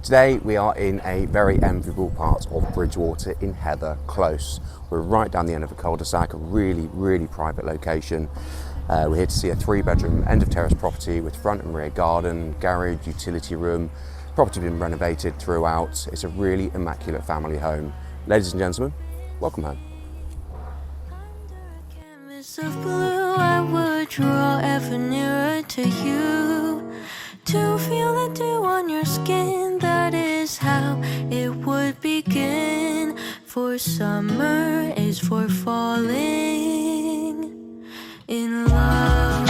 Today we are in a very enviable part of Bridgwater in Heather Close. We're right down the end of a cul-de-sac, a really private location. We're here to see a 3-bedroom end of terrace property with front and rear garden, garage, utility room. Property been renovated throughout. It's a really immaculate family home. Ladies and gentlemen, welcome home. Of blue, I would draw ever nearer to you, to feel the dew on your skin. That is how it would begin. For summer is for falling in love.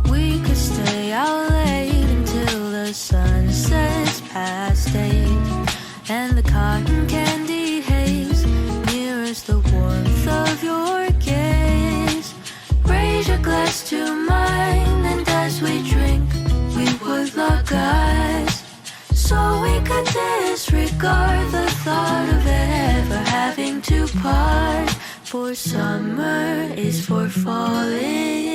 We could stay out late until the sun sets past 8, and the cotton candy haze nearest the warmth of your gaze. Raise your glass to mine, and as we drink, we would lock eyes, so we could disregard the thought of ever having to part. For summer is for falling